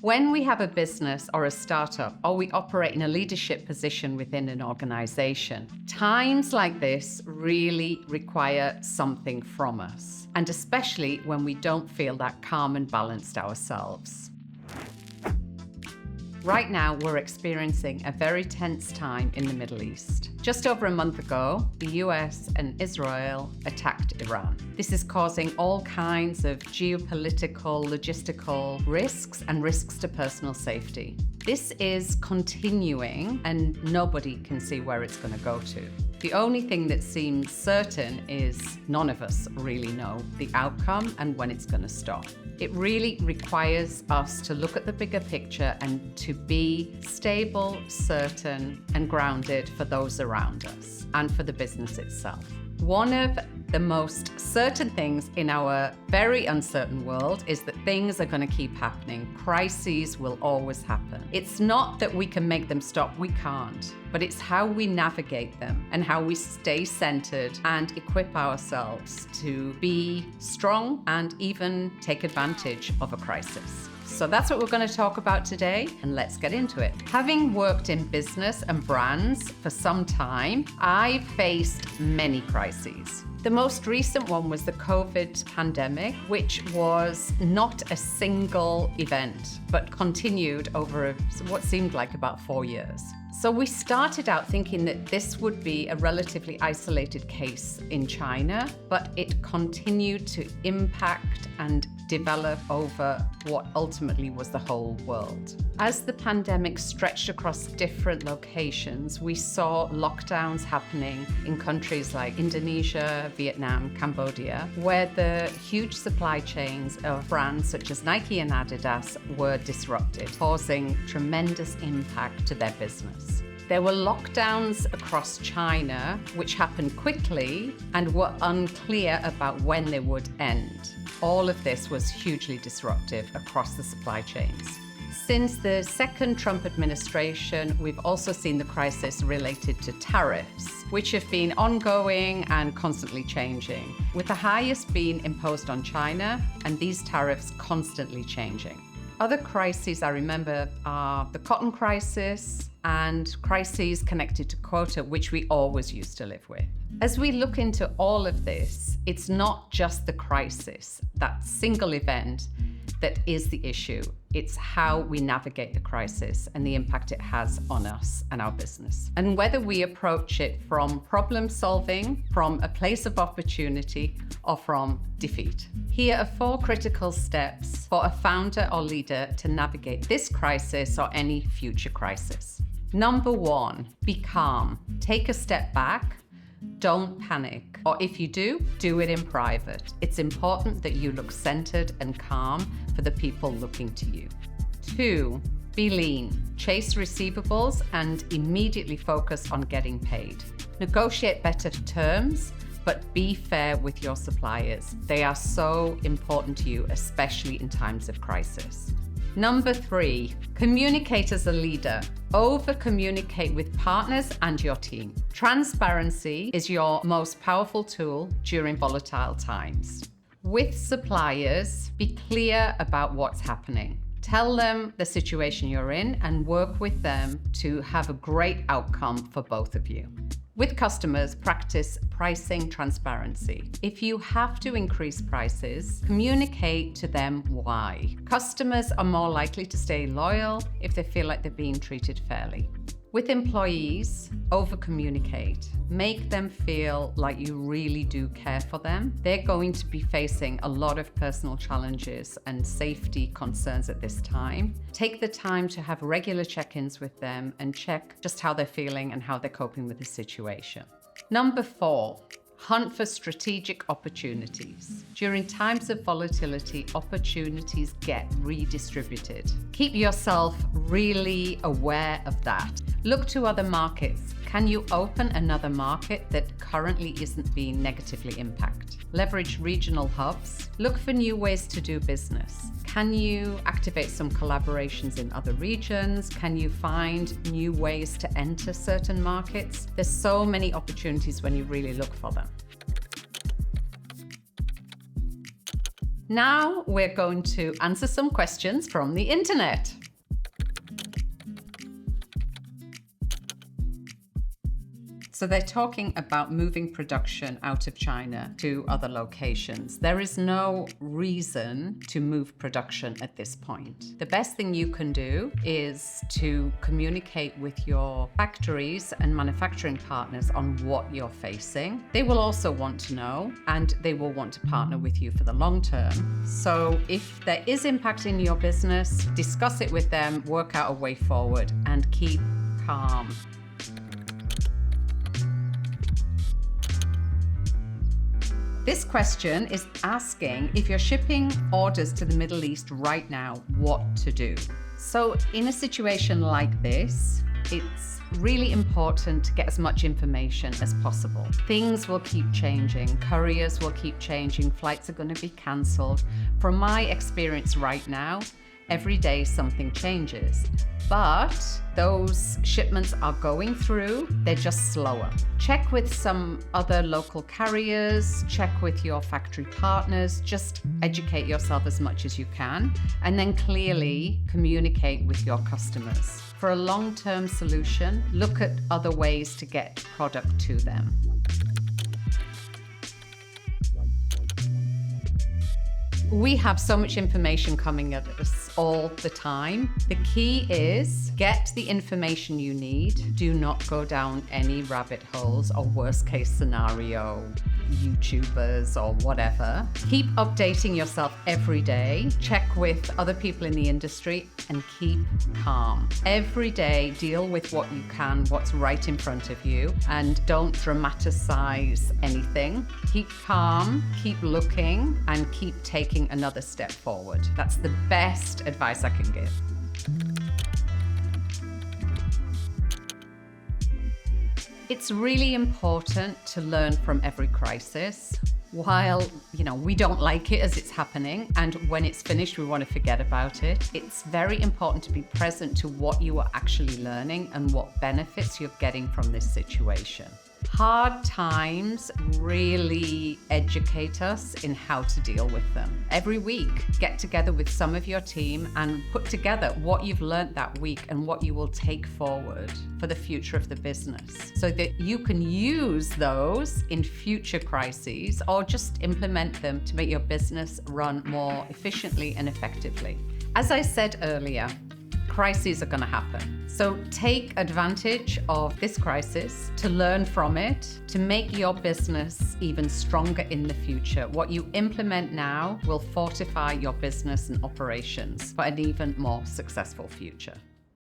When we have a business or a startup, or we operate in a leadership position within an organization, times like this really require something from us, and especially when we don't feel that calm and balanced ourselves. Right now, we're experiencing a very tense time in the Middle East. Just over a month ago, the US and Israel attacked Iran. This is causing all kinds of geopolitical, logistical risks and risks to personal safety. This is continuing and nobody can see where it's going to go to. The only thing that seems certain is none of us really know the outcome and when it's going to stop. It really requires us to look at the bigger picture and to be stable, certain, and grounded for those around us and for the business itself. One of the most certain things in our very uncertain world is that things are going to keep happening. Crises will always happen. It's not that we can make them stop, we can't, but it's how we navigate them and how we stay centered and equip ourselves to be strong and even take advantage of a crisis. So that's what we're going to talk about today, and let's get into it. Having worked in business and brands for some time, I've faced many crises. The most recent one was the COVID pandemic, which was not a single event, but continued over what seemed like about 4 years. So we started out thinking that this would be a relatively isolated case in China, but it continued to impact and develop over what ultimately was the whole world. As the pandemic stretched across different locations, we saw lockdowns happening in countries like Indonesia, Vietnam, Cambodia, where the huge supply chains of brands such as Nike and Adidas were disrupted, causing tremendous impact to their business. There were lockdowns across China, which happened quickly and were unclear about when they would end. All of this was hugely disruptive across the supply chains. Since the second Trump administration, we've also seen the crisis related to tariffs, which have been ongoing and constantly changing, with the highest being imposed on China and these tariffs constantly changing. Other crises I remember are the cotton crisis and crises connected to quota, which we always used to live with. As we look into all of this, it's not just the crisis, that single event, that is the issue. It's how we navigate the crisis and the impact it has on us and our business. And whether we approach it from problem solving, from a place of opportunity, or from defeat. Here are 4 critical steps for a founder or leader to navigate this crisis or any future crisis. Number 1, be calm. Take a step back. Don't panic, or if you do it in private. It's important that you look centered and calm for the people looking to you. 2, be lean. Chase receivables and immediately focus on getting paid. Negotiate better terms, but be fair with your suppliers. They are so important to you, especially in times of crisis. Number 3, communicate as a leader. Over-communicate with partners and your team. Transparency is your most powerful tool during volatile times. With suppliers, be clear about what's happening. Tell them the situation you're in and work with them to have a great outcome for both of you. With customers, practice pricing transparency. If you have to increase prices, communicate to them why. Customers are more likely to stay loyal if they feel like they're being treated fairly. With employees, over-communicate. Make them feel like you really do care for them. They're going to be facing a lot of personal challenges and safety concerns at this time. Take the time to have regular check-ins with them and check just how they're feeling and how they're coping with the situation. Number 4, hunt for strategic opportunities. During times of volatility, opportunities get redistributed. Keep yourself really aware of that. Look to other markets. Can you open another market that currently isn't being negatively impacted? Leverage regional hubs. Look for new ways to do business. Can you activate some collaborations in other regions? Can you find new ways to enter certain markets? There's so many opportunities when you really look for them. Now we're going to answer some questions from the internet. So they're talking about moving production out of China to other locations. There is no reason to move production at this point. The best thing you can do is to communicate with your factories and manufacturing partners on what you're facing. They will also want to know, and they will want to partner with you for the long term. So if there is impact in your business, discuss it with them, work out a way forward, and keep calm. This question is asking if you're shipping orders to the Middle East right now, what to do. So in a situation like this, it's really important to get as much information as possible. Things will keep changing, couriers will keep changing, flights are going to be cancelled. From my experience right now, every day something changes. But those shipments are going through, they're just slower. Check with some other local carriers, check with your factory partners, just educate yourself as much as you can, and then clearly communicate with your customers. For a long-term solution, look at other ways to get product to them. We have so much information coming at us all the time. The key is get the information you need. Do not go down any rabbit holes or worst case scenario YouTubers or whatever. Keep updating yourself every day. Check with other people in the industry and keep calm. Every day, deal with what you can, what's right in front of you, and don't dramatize anything. Keep calm, keep looking, and keep taking another step forward. That's the best advice I can give. It's really important to learn from every crisis. While, we don't like it as it's happening, and when it's finished, we want to forget about it. It's very important to be present to what you are actually learning and what benefits you're getting from this situation. Hard times really educate us in how to deal with them. Every week, get together with some of your team and put together what you've learned that week and what you will take forward for the future of the business so that you can use those in future crises or just implement them to make your business run more efficiently and effectively. As I said earlier, crises are going to happen. So take advantage of this crisis to learn from it, to make your business even stronger in the future. What you implement now will fortify your business and operations for an even more successful future.